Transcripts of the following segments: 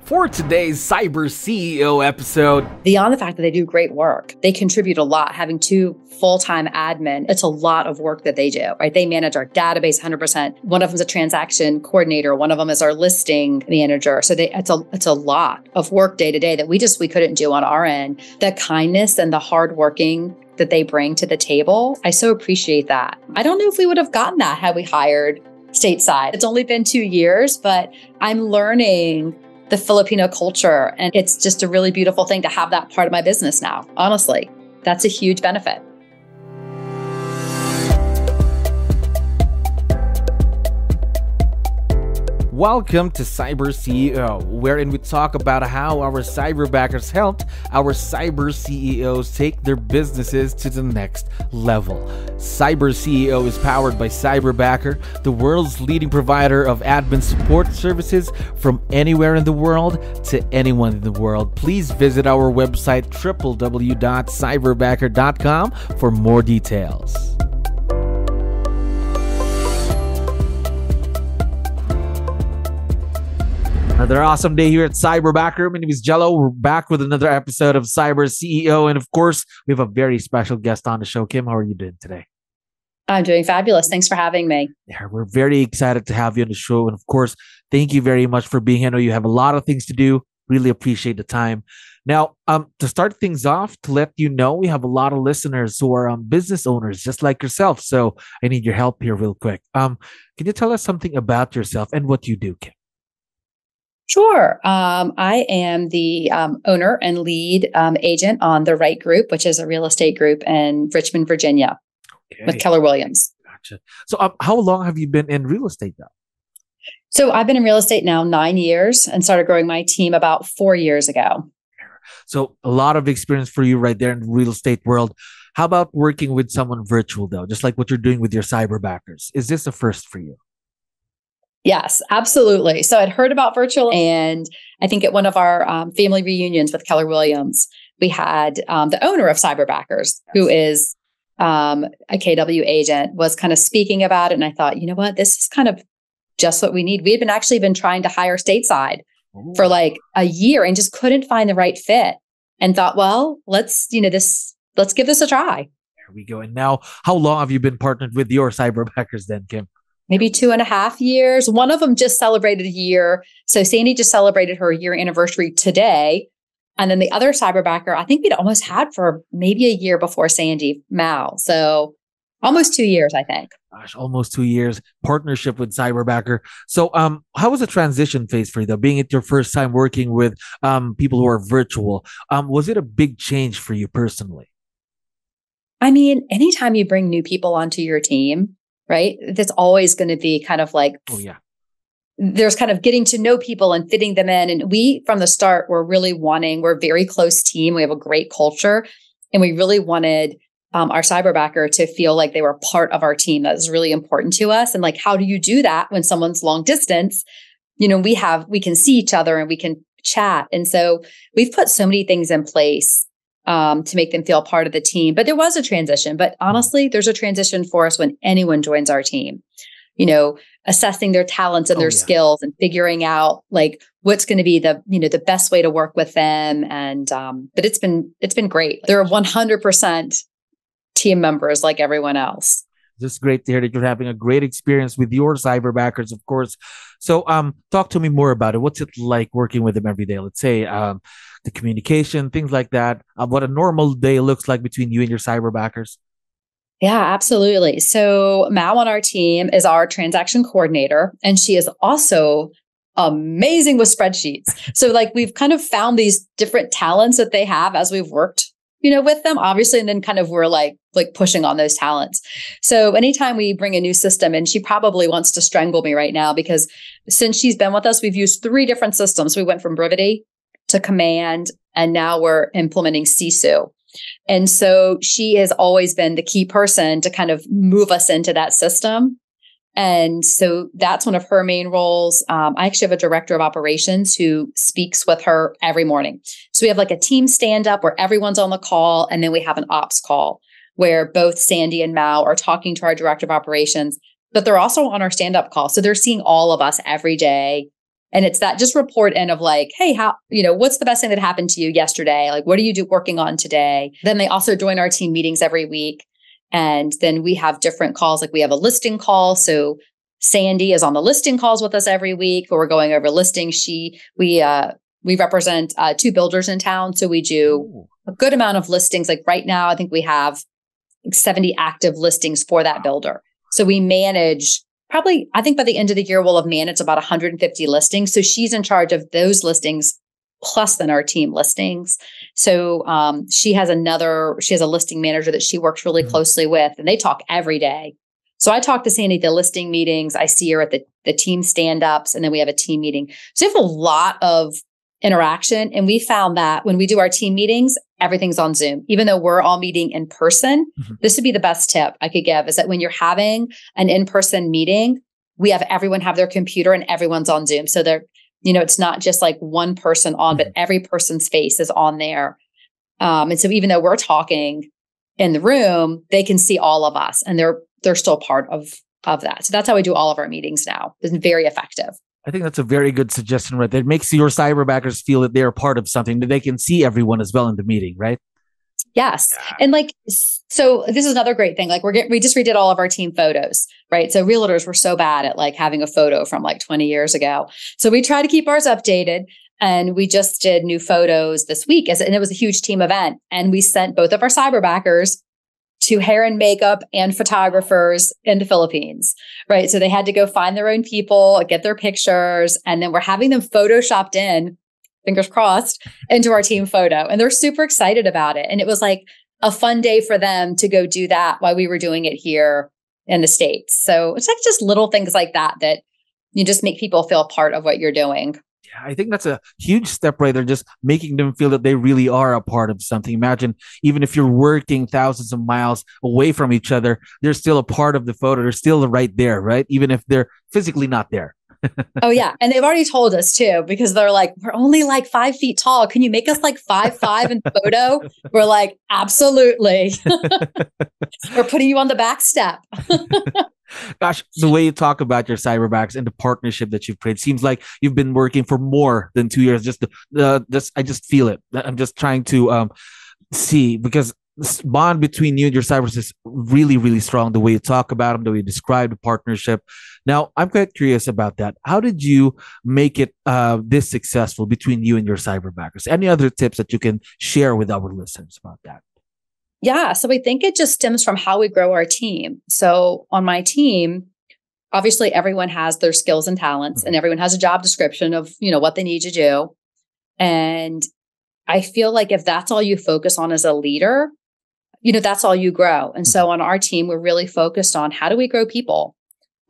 For today's Cyber CEO episode, beyond the fact that they do great work, they contribute a lot. Having two full-time admin, it's a lot of work that they do, right? They manage our database 100%. One of them is a transaction coordinator. One of them is our listing manager. So it's a lot of work day to day that we couldn't do on our end. The kindness and the hard working that they bring to the table, I so appreciate that. I don't know if we would have gotten that had we hired stateside. It's only been 2 years, but I'm learning the Filipino culture. And it's just a really beautiful thing to have that part of my business now. Honestly, that's a huge benefit. welcome to Cyber CEO, wherein we talk about how our cyberbackers helped our cyber CEOs take their businesses to the next level. Cyber CEO is powered by Cyberbacker, the world's leading provider of admin support services from anywhere in the world to anyone in the world. Please visit our website www.cyberbacker.com for more details. Another awesome day here at Cyberbacker. My name is Jello. We're back with another episode of Cyber CEO. And of course, we have a very special guest on the show. Kim, how are you doing today? I'm doing fabulous. Thanks for having me. Yeah, we're very excited to have you on the show. And of course, thank you very much for being here. I know you have a lot of things to do. Really appreciate the time. Now, to start things off, to let you know, we have a lot of listeners who are business owners, just like yourself. So I need your help here real quick. Can you tell us something about yourself and what you do, Kim? Sure. I am the owner and lead agent on the Wright Group, which is a real estate group in Richmond, Virginia, with 𝗙𝗲𝗋𝗶𝗹. Gotcha. So how long have you been in real estate now? So I've been in real estate now 9 years and started growing my team about 4 years ago. So a lot of experience for you right there in the real estate world. How about working with someone virtual though, just like what you're doing with your cyberbackers? Is this a first for you? Yes, absolutely. So I'd heard about virtual, and I think at one of our family reunions with 𝗙𝗲𝗋𝗶𝗹, we had the owner of Cyberbackers, who is a KW agent, was kind of speaking about it. And I thought, you know what, this is kind of just what we need. We had actually been trying to hire stateside for like a year and just couldn't find the right fit, and thought, well, let's give this a try. There we go. And now, how long have you been partnered with your cyberbackers then, Kim? Maybe 2.5 years. One of them just celebrated a year. So Sandy just celebrated her year anniversary today. And then the other cyberbacker, I think we'd almost had for maybe a year before Sandy, Mal. So almost 2 years, I think. Gosh, almost 2 years partnership with Cyberbacker. So how was the transition phase for you though? Being it your first time working with people who are virtual, was it a big change for you personally? I mean, anytime you bring new people onto your team, right? That's always going to be kind of like, there's kind of getting to know people and fitting them in. And we, from the start, we're a very close team. We have a great culture, and we really wanted our cyberbacker to feel like they were part of our team. That was really important to us. And like, how do you do that when someone's long distance? You know, we can see each other and we can chat. And so we've put so many things in place to make them feel part of the team. But there was a transition. But honestly, there's a transition for us when anyone joins our team, you know, assessing their talents and their skills and figuring out like what's going to be the best way to work with them. And but it's been great. They're 100% team members like everyone else. Just great to hear that you're having a great experience with your cyberbackers, of course. So talk to me more about it. What's it like working with them every day? Let's say the communication, things like that. What a normal day looks like between you and your cyberbackers. Yeah, absolutely. So Mao on our team is our transaction coordinator, and she is also amazing with spreadsheets. So like we've kind of found these different talents that they have as we've worked, with them, obviously, and then kind of we're like pushing on those talents. So anytime we bring a new system, and she probably wants to strangle me right now because since she's been with us, we've used 3 different systems. We went from 𝗏𝗏ity to Command, and now we're implementing 𝗙𝗍𝗍. And so she has always been the key person to kind of move us into that system. And so that's one of her main roles. I actually have a director of operations who speaks with her every morning. So we have like a team stand up where everyone's on the call. And then we have an ops call where both Sandy and Mao are talking to our director of operations, but they're also on our stand up call. So they're seeing all of us every day And it's that just report in of like, hey, how, what's the best thing that happened to you yesterday? Like, what are you working on today? Then they also join our team meetings every week. And then we have different calls. Like we have a listing call. So Sandy is on the listing calls with us every week. We're going over listings. We represent 2 builders in town. So we do a good amount of listings. Like right now, I think we have 70 active listings for that builder. So we manage probably, I think by the end of the year, we'll have managed about 150 listings. So she's in charge of those listings plus then our team listings. So she has a listing manager that she works really closely with, and they talk every day. So I talk to Sandy at the listing meetings. I see her at the team stand-ups, and then we have a team meeting. So we have a lot of interaction. And we found that when we do our team meetings, everything's on Zoom. Even though we're all meeting in person, this would be the best tip I could give, is that when you're having an in-person meeting, we have everyone have their computer and everyone's on Zoom. So they're, it's not just like one person on, but every person's face is on there. And so even though we're talking in the room, they can see all of us, and they're still part of that. So that's how we do all of our meetings now. It's very effective. I think that's a very good suggestion, right? That makes your cyberbackers feel that they're part of something, that they can see everyone as well in the meeting, right? Yes. And so this is another great thing. Like we just redid all of our team photos, right? So realtors were so bad at like having a photo from like 20 years ago. So we try to keep ours updated, and we just did new photos this week, and it was a huge team event. And we sent both of our cyberbackers to hair and makeup and photographers in the Philippines, right? So they had to go find their own people, get their pictures, and then we're having them photoshopped in, fingers crossed, into our team photo. And they're super excited about it. And it was like a fun day for them to go do that while we were doing it here in the States. So it's like just little things like that you just make people feel part of what you're doing. I think that's a huge step right there, just making them feel that they really are a part of something. Imagine, even if you're working thousands of miles away from each other, they're still a part of the photo. They're still right there, right? Even if they're physically not there. Oh, yeah. And they've already told us too, because they're like, we're only like 5 feet tall. Can you make us like 5'5" in photo? We're like, absolutely. We're putting you on the back step. Gosh, the way you talk about your cyberbackers and the partnership that you've created seems like you've been working for more than 2 years. I just feel it. I'm just trying to see, because this bond between you and your cyberbackers is really, really strong. The way you talk about them, the way you describe the partnership. Now, I'm quite curious about that. How did you make it this successful between you and your cyberbackers? Any other tips that you can share with our listeners about that? Yeah. So I think it just stems from how we grow our team. So on my team, obviously everyone has their skills and talents, and everyone has a job description of, what they need to do. And I feel like if that's all you focus on as a leader, that's all you grow. And so on our team, we're really focused on how do we grow people?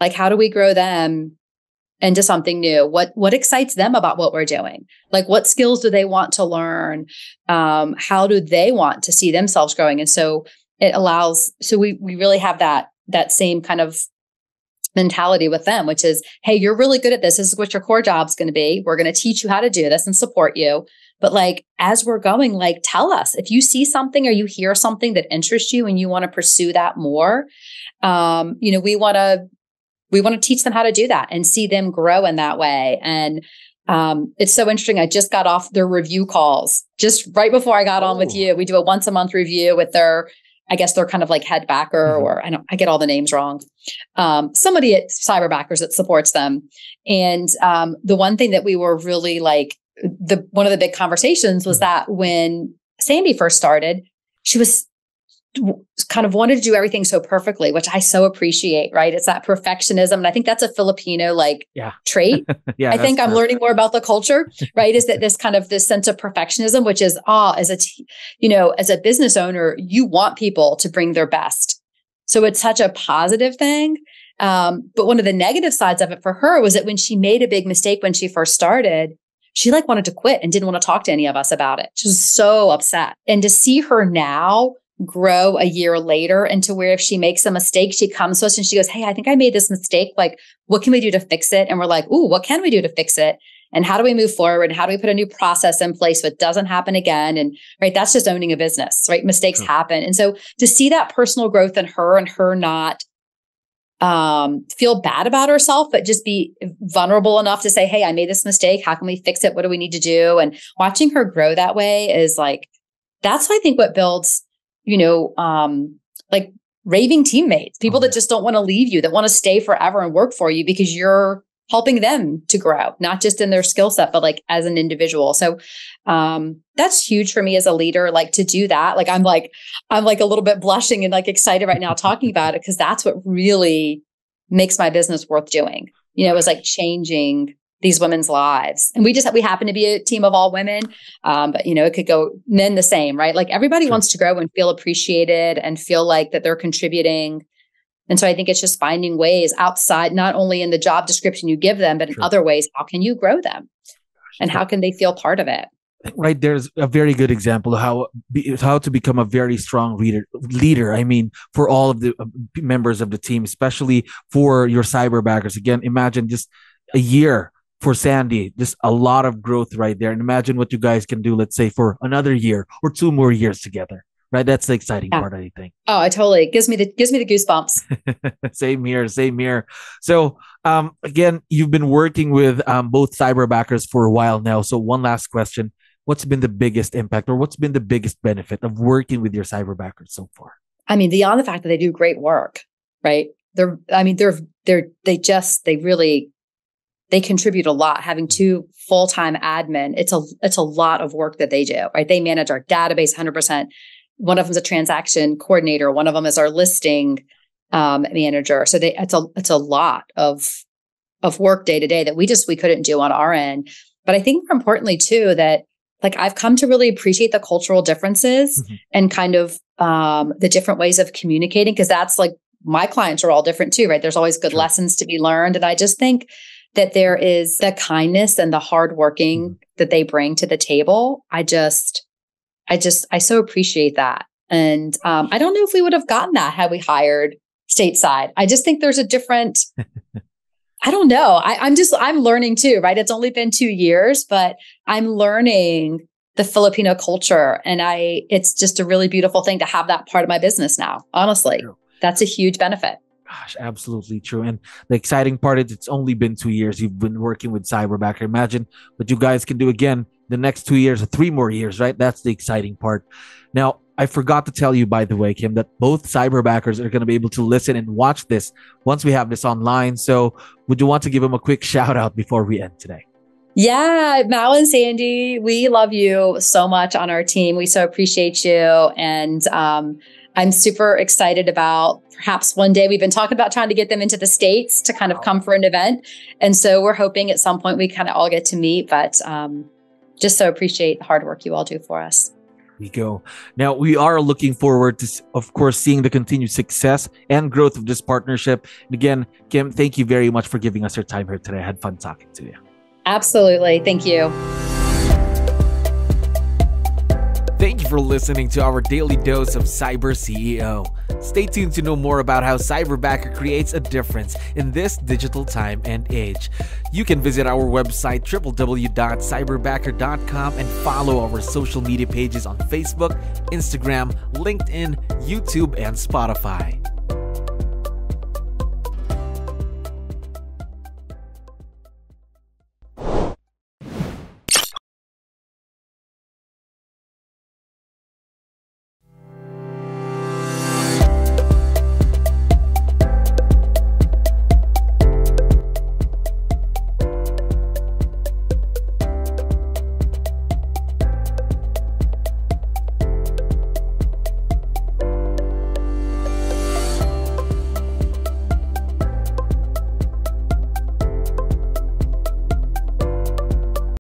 Like, how do we grow them into something new? What excites them about what we're doing? Like, what skills do they want to learn? How do they want to see themselves growing? And so it allows, so we really have that same kind of mentality with them, which is, hey, you're really good at this. This is what your core job's going to be. We're going to teach you how to do this and support you. But like, as we're going, like, tell us if you see something or you hear something that interests you and you want to pursue that more. We want to teach them how to do that and see them grow in that way. And it's so interesting. I just got off their review calls just right before I got on with you. We do a once a month review with their kind of like head backer, or I get all the names wrong. Somebody at Cyberbackers that supports them. And the one thing that we were really like, one of the big conversations was that when Sandy first started, she was kind of wanted to do everything so perfectly, which I so appreciate, right? It's that perfectionism. And I think that's a Filipino trait. I think I'm learning more about the culture, right? Is that this sense of perfectionism, which is, as a business owner, you want people to bring their best. So it's such a positive thing. But one of the negative sides of it for her was that when she made a big mistake when she first started, she wanted to quit and didn't want to talk to any of us about it. She was so upset. And to see her now grow a year later into where if she makes a mistake, she comes to us and she goes, hey, I think I made this mistake. Like, what can we do to fix it? And we're like, ooh, what can we do to fix it? And how do we move forward? And how do we put a new process in place so it doesn't happen again? And right, that's just owning a business, right? Mistakes happen. And so to see that personal growth in her and her not feel bad about herself, but just be vulnerable enough to say, hey, I made this mistake. How can we fix it? What do we need to do? And watching her grow that way is like, that's, I think, what builds, like raving teammates, people that just don't want to leave you, that want to stay forever and work for you because you're helping them to grow, not just in their skill set, but like as an individual. So that's huge for me as a leader, like to do that. Like I'm like a little bit blushing and like excited right now talking about it, because that's what really makes my business worth doing. It was like changing these women's lives. And we happen to be a team of all women. But it could go men the same, right? Like everybody wants to grow and feel appreciated and feel like that they're contributing. And so I think it's just finding ways outside, not only in the job description you give them, but in other ways, how can you grow them and how can they feel part of it? Right. There's a very good example of how to become a very strong leader. I mean, for all of the members of the team, especially for your cyberbackers. Again, imagine just a year for Sandy, just a lot of growth right there. And imagine what you guys can do, let's say, for another year or 2 more years together. Right. That's the exciting part, I think. Oh, I totally gives me the goosebumps. Same here. So again, you've been working with both cyberbackers for a while now. So one last question. What's been the biggest impact or what's been the biggest benefit of working with your cyberbackers so far? I mean, beyond the fact that they do great work, right? They contribute a lot. Having 2 full-time admin, it's a lot of work that they do, right? They manage our database 100%. One of them is a transaction coordinator. One of them is our listing manager. So it's a lot of work day to day that we couldn't do on our end. But I think more importantly too, that like I've come to really appreciate the cultural differences and kind of the different ways of communicating, because that's like my clients are all different too, right? There's always good lessons to be learned. And I just think that there is the kindness and the hardworking that they bring to the table. I so appreciate that. And I don't know if we would have gotten that had we hired stateside. I just think there's a different, I don't know. I'm learning too, right? It's only been 2 years, but I'm learning the Filipino culture. And it's just a really beautiful thing to have that part of my business now. Honestly, that's a huge benefit. Gosh, absolutely true. And the exciting part is it's only been 2 years you've been working with Cyberbacker. Imagine what you guys can do again the next 2 years or 3 more years, right? That's the exciting part. Now, I forgot to tell you, by the way, Kim, that both Cyberbackers are going to be able to listen and watch this once we have this online. So would you want to give them a quick shout out before we end today? Yeah, Mal and Sandy, we love you so much on our team. We so appreciate you. And I'm super excited about perhaps one day, we've been talking about trying to get them into the States to kind of come for an event. And so we're hoping at some point we kind of all get to meet, but just so appreciate the hard work you all do for us. We go. Now, we are looking forward to, of course, seeing the continued success and growth of this partnership. And again, Kim, thank you very much for giving us your time here today. I had fun talking to you. Absolutely. Thank you. Thank you for listening to our daily dose of Cyber CEO. Stay tuned to know more about how Cyberbacker creates a difference in this digital time and age. You can visit our website www.cyberbacker.com and follow our social media pages on Facebook, Instagram, LinkedIn, YouTube, and Spotify.